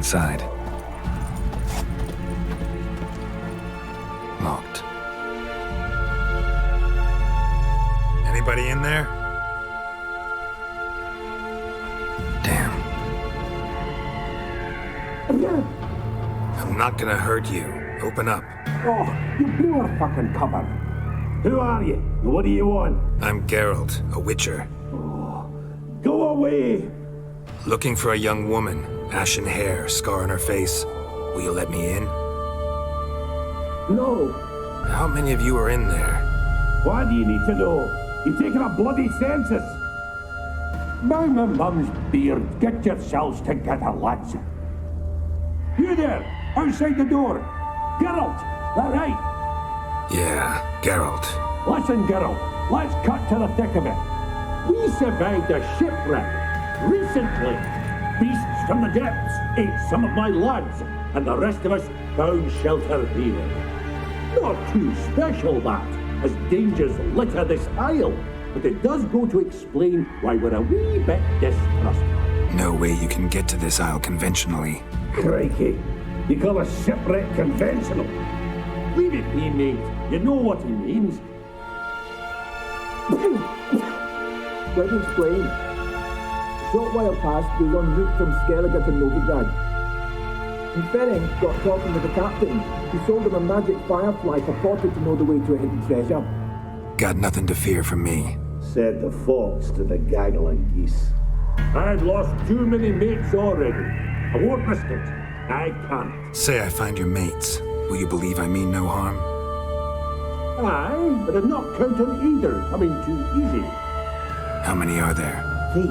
inside. Locked. Anybody in there? Damn. I'm not gonna hurt you. Open up. Oh, you blew our fucking cover. Who are you? And what do you want? I'm Geralt, a witcher. Oh, go away! Looking for a young woman. Ashen hair, scar on her face. Will you let me in? No. How many of you are in there? Why do you need to know? You've taken a bloody census. By my mum's beard, get yourselves together, lads. You there, outside the door. Geralt, that right? Yeah, Geralt. Listen, Geralt, let's cut to the thick of it. We survived a shipwreck recently. Beasts from the depths ate some of my lads, and the rest of us found shelter here. Not too special, that, as dangers litter this isle, but it does go to explain why we're a wee bit distrustful. No way you can get to this isle conventionally. Crikey, you call a shipwreck conventional? Leave it be, mate. You know what he means. Let me explain. A short while past, we was en route from Skellige to Novigrad. And Ferenc got talking with the captain, who sold him a magic firefly purported to know the way to a hidden treasure. Got nothing to fear from me. Said the fox to the gaggle of geese. I've lost too many mates already. I won't risk it. I can't. Say I find your mates. Will you believe I mean no harm? Aye, but I'm not counting either coming too easy. How many are there? 3.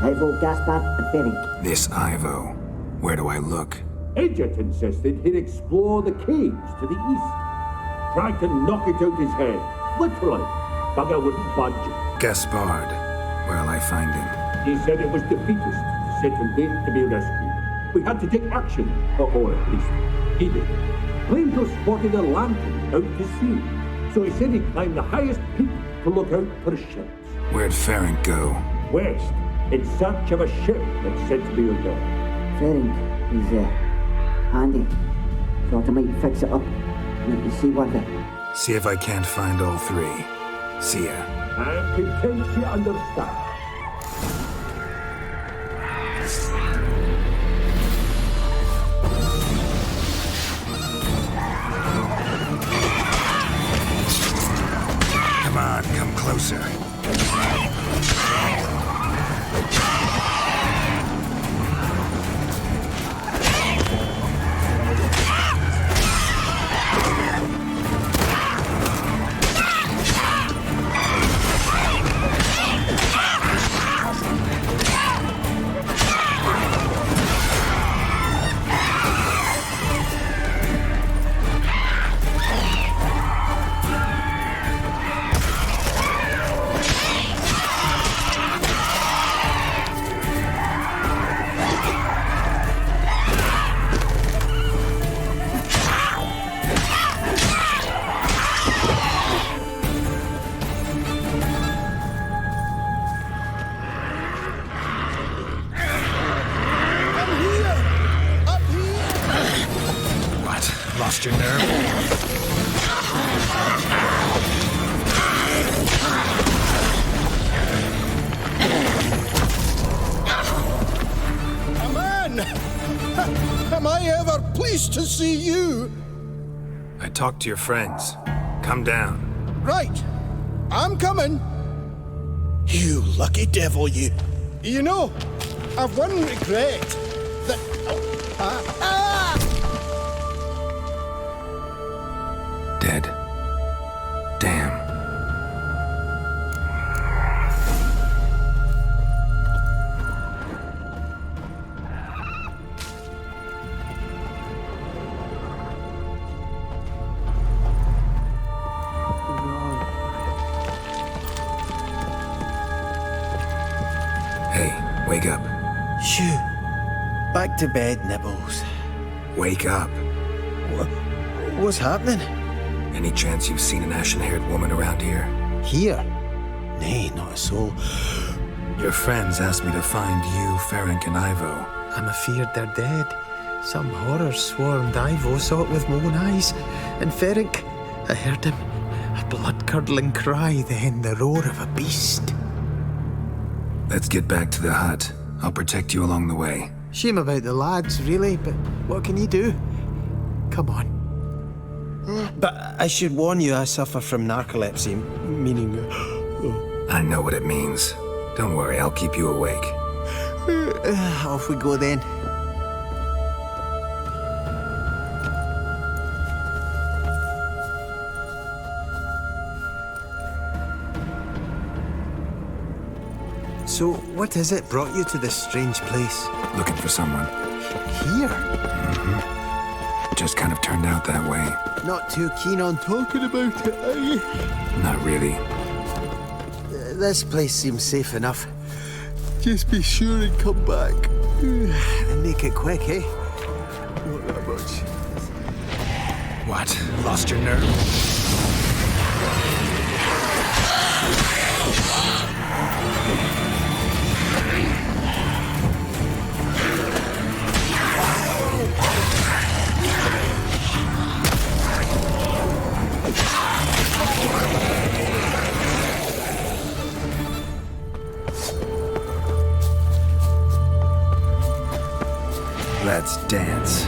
Ivo, Gaspar, and Ferenc. This Ivo. Where do I look? Edget insisted he'd explore the caves to the east. Tried to knock it out his head. Literally. Bugger wouldn't budge. Gaspard. Where'll I find him? He said it was defeatist, set and wait to be rescued. We had to take action, or at least he did. Claimed to have spotted a lantern out to sea, so he said he'd climb the highest peak to look out for ships. Where'd Ferenc go? West, in search of a ship that's said to be a girl. Ferenc is handy. Thought I might fix it up. Let me see what See if I can't find all 3. See ya. I'm content you understand. Come on, come closer. Lost your nerve? Man! Am I ever pleased to see you? I talked to your friends. Come down. Right. I'm coming. You lucky devil, you. You know, I've one regret. That... Dead. Damn. Hey, wake up. Shoo. Back to bed, Nibbles. Wake up. What's happening? Any chance you've seen an ashen-haired woman around here? Here? Nay, not a soul. Your friends asked me to find you, Ferenc, and Ivo. I'm afeard they're dead. Some horror swarmed Ivo saw it with my own eyes. And Ferenc, I heard him. A blood-curdling cry, then the roar of a beast. Let's get back to the hut. I'll protect you along the way. Shame about the lads, really, but what can you do? Come on. But I should warn you, I suffer from narcolepsy, meaning... I know what it means. Don't worry, I'll keep you awake. Off we go then. So, what is it brought you to this strange place? Looking for someone. Here? Just kind of turned out that way. Not too keen on talking about it, are you? Not really. This place seems safe enough. Just be sure and come back. And make it quick, eh? Not that much. What? Lost your nerve? Let's dance.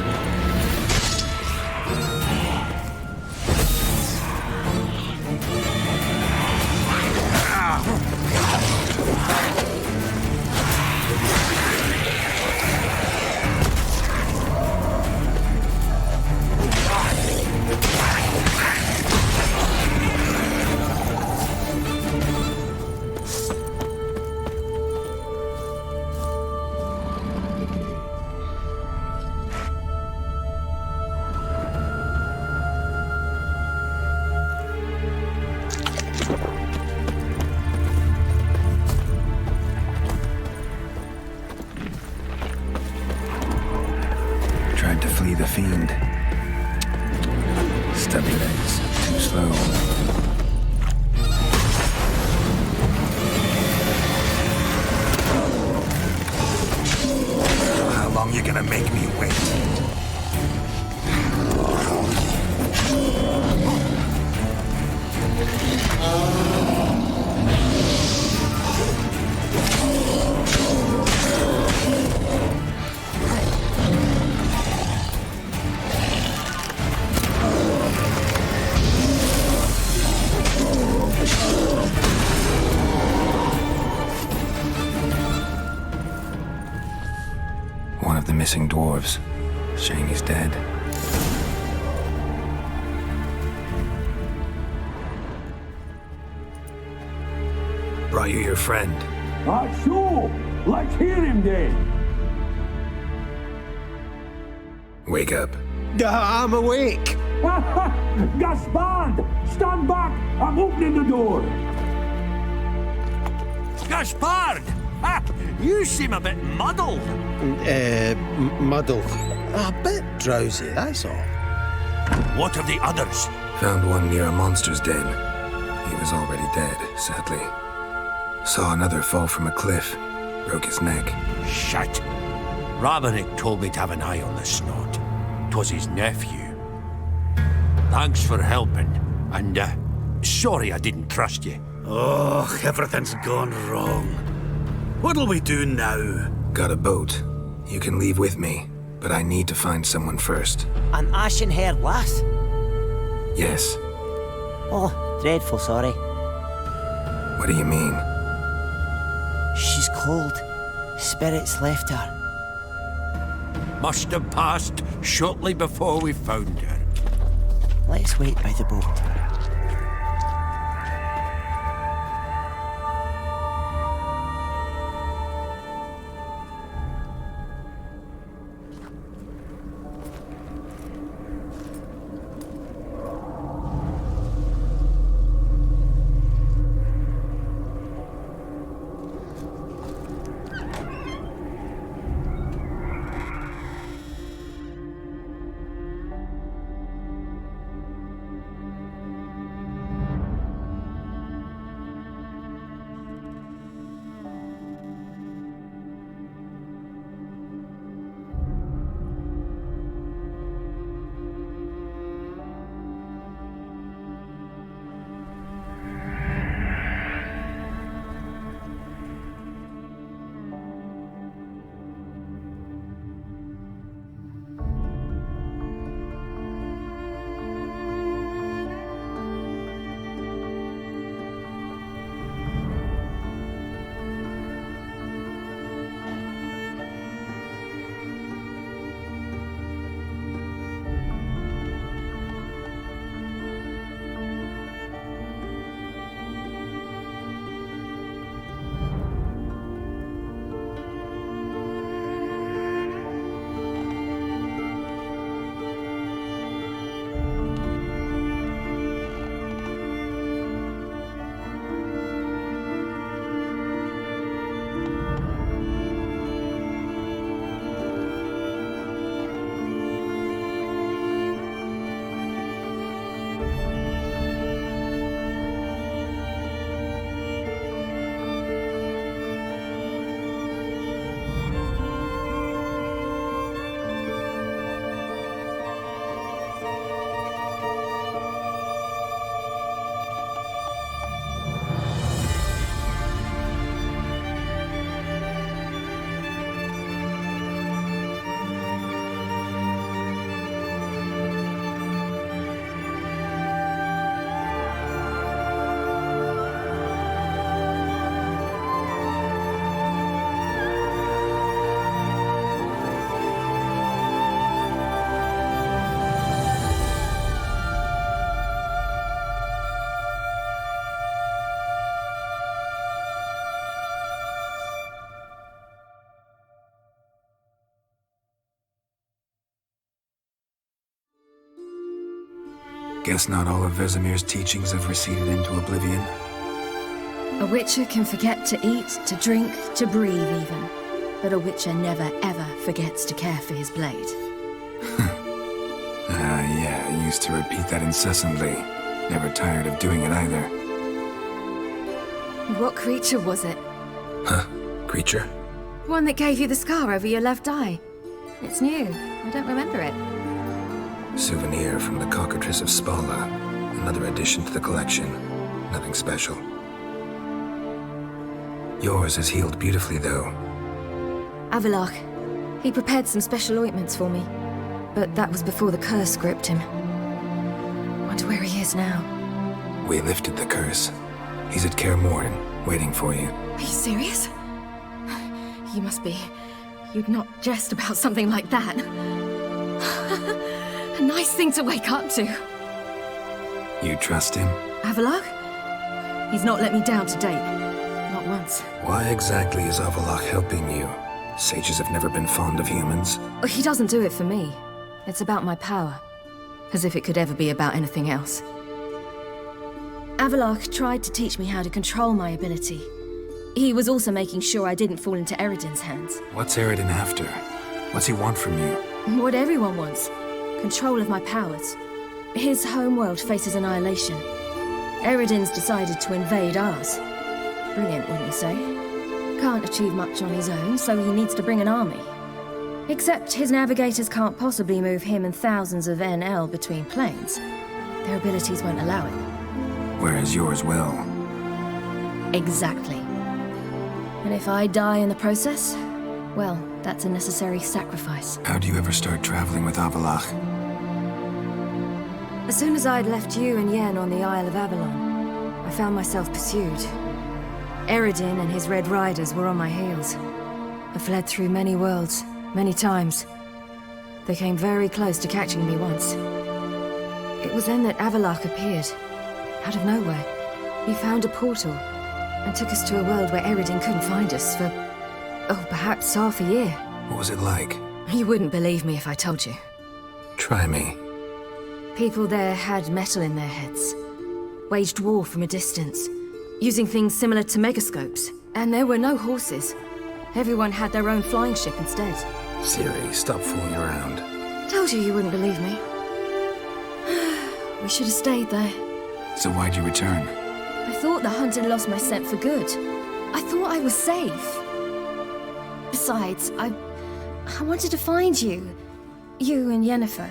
Tried to flee the fiend. Stubby legs, too slow. How long you gonna make me wait? One of the missing dwarves. Shame he's dead. Brought you your friend. So, let's hear him then. Wake up. I'm awake. Gaspard! Stand back! I'm opening the door! Gaspard! Ha! You seem a bit muddled. Muddled. A bit drowsy, that's all. What of the others? Found one near a monster's den. He was already dead, sadly. Saw another fall from a cliff. Broke his neck. Shit. Ramaric told me to have an eye on the snot. 'Twas his nephew. Thanks for helping, and sorry I didn't trust you. Oh, everything's gone wrong. What'll we do now? Got a boat. You can leave with me, but I need to find someone first. An ashen-haired lass? Yes. Oh, dreadful sorry. What do you mean? She's cold. Spirits left her. Must have passed shortly before we found her. Let's wait by the boat. Guess not all of Vesemir's teachings have receded into oblivion. A witcher can forget to eat, to drink, to breathe even. But a witcher never ever forgets to care for his blade. Yeah, I used to repeat that incessantly. Never tired of doing it either. What creature was it? Huh? Creature? One that gave you the scar over your left eye. It's new. I don't remember it. Souvenir from the Cockatrice of Spala. Another addition to the collection. Nothing special. Yours is healed beautifully, though. Avallac'h. He prepared some special ointments for me. But that was before the curse gripped him. Wonder where he is now. We lifted the curse. He's at Kaer Morhen, waiting for you. Are you serious? You must be. You'd not jest about something like that. A nice thing to wake up to. You trust him? Avallac'h? He's not let me down to date. Not once. Why exactly is Avallac'h helping you? Sages have never been fond of humans. He doesn't do it for me. It's about my power. As if it could ever be about anything else. Avallac'h tried to teach me how to control my ability. He was also making sure I didn't fall into Eredin's hands. What's Eredin after? What's he want from you? What everyone wants. Control of my powers. His homeworld faces annihilation. Eredin's decided to invade ours. Brilliant, wouldn't you say? Can't achieve much on his own, so he needs to bring an army. Except his navigators can't possibly move him and thousands of NL between planes. Their abilities won't allow it. Whereas yours will. Exactly. And if I die in the process, well, that's a necessary sacrifice. How do you ever start traveling with Avallac'h? As soon as I'd left you and Yen on the Isle of Avalon, I found myself pursued. Eredin and his Red Riders were on my heels. I fled through many worlds, many times. They came very close to catching me once. It was then that Avallac'h appeared, out of nowhere. He found a portal, and took us to a world where Eredin couldn't find us for, perhaps half a year. What was it like? You wouldn't believe me if I told you. Try me. People there had metal in their heads, waged war from a distance, using things similar to megascopes. And there were no horses. Everyone had their own flying ship instead. Ciri, stop fooling around. Told you you wouldn't believe me. We should have stayed there. So why'd you return? I thought the hunt had lost my scent for good. I thought I was safe. Besides, I wanted to find you. You and Yennefer.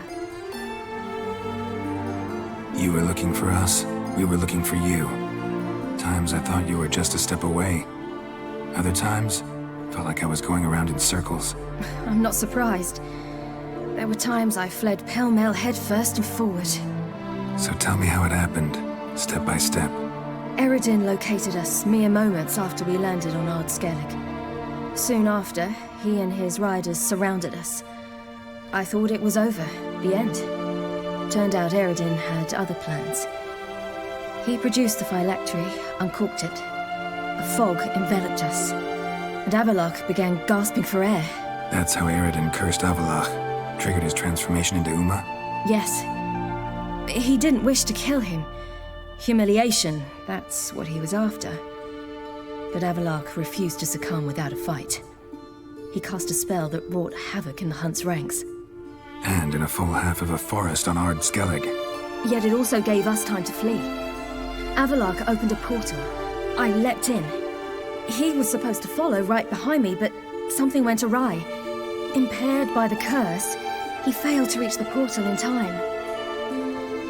You were looking for us. We were looking for you. Times I thought you were just a step away. Other times, felt like I was going around in circles. I'm not surprised. There were times I fled pell-mell headfirst and forward. So tell me how it happened, step by step. Eredin located us mere moments after we landed on Ard Skellig. Soon after, he and his riders surrounded us. I thought it was over, the end. Turned out Eredin had other plans. He produced the phylactery, uncorked it. A fog enveloped us, and Avallac'h began gasping for air. That's how Eredin cursed Avallac'h, triggered his transformation into Uma? Yes. He didn't wish to kill him. Humiliation, that's what he was after. But Avallac'h refused to succumb without a fight. He cast a spell that wrought havoc in the hunt's ranks. And in a full half of a forest on Ard Skellig. Yet it also gave us time to flee. Avallac'h opened a portal. I leapt in. He was supposed to follow right behind me, but something went awry. Impaired by the curse, he failed to reach the portal in time.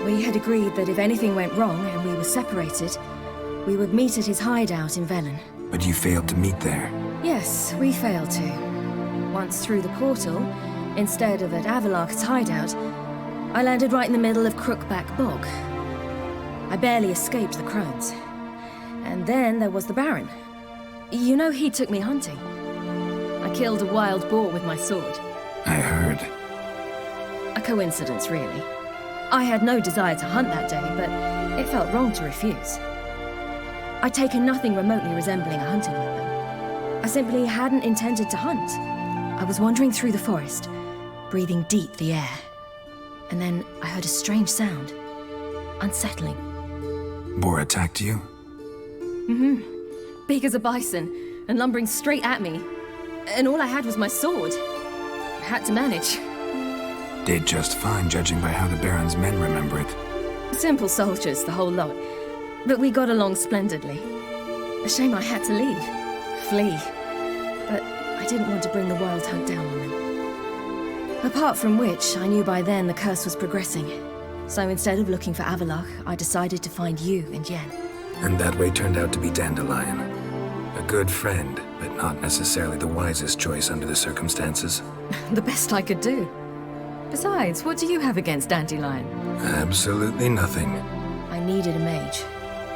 We had agreed that if anything went wrong and we were separated, we would meet at his hideout in Velen. But you failed to meet there. Yes, we failed to. Once through the portal, instead of at Avallac'h's hideout, I landed right in the middle of Crookback Bog. I barely escaped the crones. And then there was the Baron. You know, he took me hunting. I killed a wild boar with my sword. I heard. A coincidence, really. I had no desire to hunt that day, but it felt wrong to refuse. I'd taken nothing remotely resembling a hunting weapon. I simply hadn't intended to hunt. I was wandering through the forest, breathing deep the air. And then I heard a strange sound. unsettling. Boar attacked you? Big as a bison, and lumbering straight at me. And all I had was my sword. I had to manage. Did just fine, judging by how the Baron's men remember it. Simple soldiers, the whole lot. But we got along splendidly. A shame I had to leave. Flee. But I didn't want to bring the Wild Hunt down on them. Apart from which, I knew by then the curse was progressing. So instead of looking for Avallac'h, I decided to find you and Yen. And that way turned out to be Dandelion. A good friend, but not necessarily the wisest choice under the circumstances. The best I could do. Besides, what do you have against Dandelion? Absolutely nothing. I needed a mage.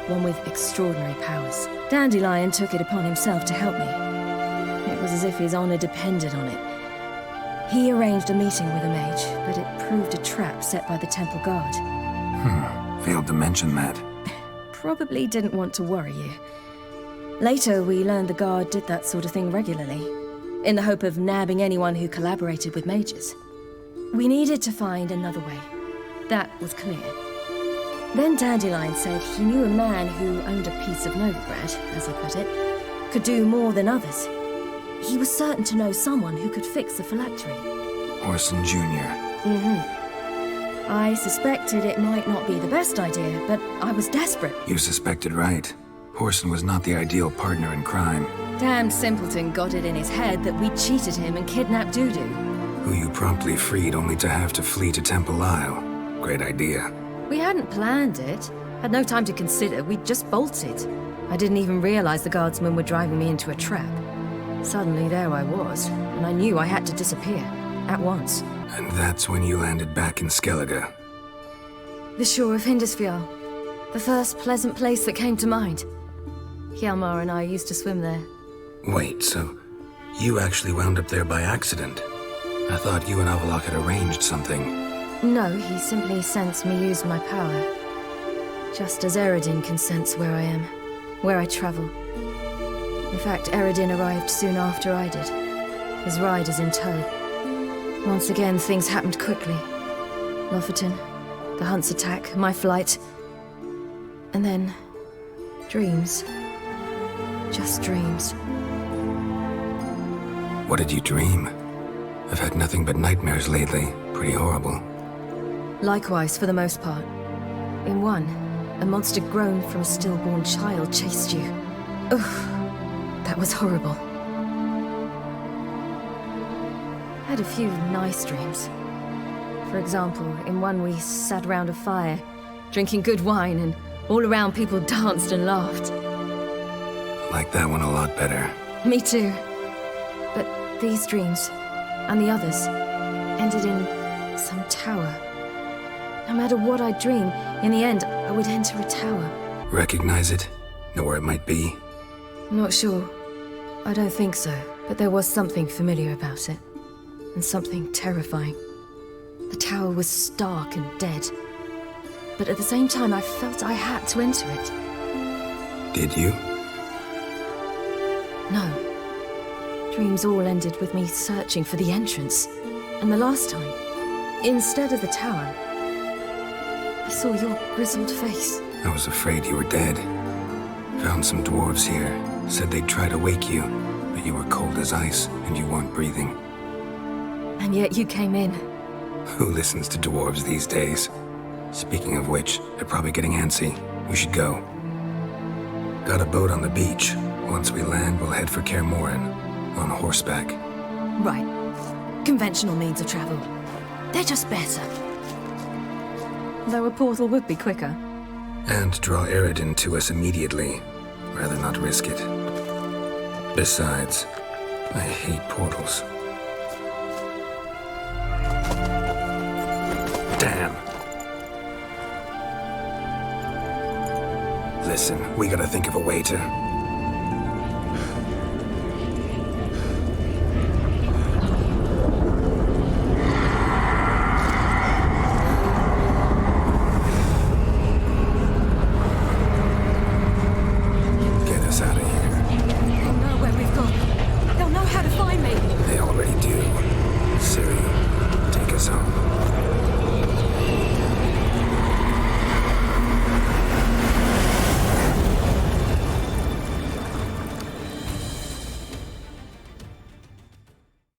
One with extraordinary powers. Dandelion took it upon himself to help me. It was as if his honor depended on it. He arranged a meeting with a mage, but it proved a trap set by the temple guard. Failed to mention that. Probably didn't want to worry you. Later, we learned the guard did that sort of thing regularly, in the hope of nabbing anyone who collaborated with mages. We needed to find another way. That was clear. Then Dandelion said he knew a man who owned a piece of Novigrad, as he put it, could do more than others. He was certain to know someone who could fix the phylactery. Orson Jr. I suspected it might not be the best idea, but I was desperate. You suspected right. Orson was not the ideal partner in crime. Damned simpleton got it in his head that we'd cheated him and kidnapped Dudu. Who you promptly freed only to have to flee to Temple Isle. Great idea. We hadn't planned it. Had no time to consider, we just bolted. I didn't even realize the guardsmen were driving me into a trap. Suddenly there I was, and I knew I had to disappear. At once. And that's when you landed back in Skellige. The shore of Hindisfjall. The first pleasant place that came to mind. Hjalmar and I used to swim there. Wait, so you actually wound up there by accident? I thought you and Avallac'h had arranged something. No, he simply sensed me use my power. Just as Eredin can sense where I am, where I travel. In fact, Eredin arrived soon after I did, his riders in tow. Once again, things happened quickly. Lofoten, the hunt's attack, my flight. And then, dreams. Just dreams. What did you dream? I've had nothing but nightmares lately. Pretty horrible. Likewise, for the most part. In one, a monster grown from a stillborn child chased you. Ugh, that was horrible. Had a few nice dreams. For example, in one we sat around a fire, drinking good wine, and all around people danced and laughed. Like that one a lot better. Me too. But these dreams, and the others, ended in some tower. No matter what I dream, in the end, I would enter a tower. Recognize it? Know where it might be? Not sure. I don't think so, but there was something familiar about it. And something terrifying. The tower was stark and dead. But at the same time, I felt I had to enter it. Did you? No. Dreams all ended with me searching for the entrance. And the last time, instead of the tower, I saw your grizzled face. I was afraid you were dead. Found some dwarves here. Said they'd try to wake you, but you were cold as ice and you weren't breathing. And yet you came in. Who listens to dwarves these days? Speaking of which, they're probably getting antsy. We should go. Got a boat on the beach. Once we land, we'll head for Kaer Morhen. On horseback. Right. Conventional means of travel. They're just better. Though a portal would be quicker. And draw Eredin to us immediately. Rather not risk it. Besides, I hate portals. Damn. Listen, we gotta think of a way to...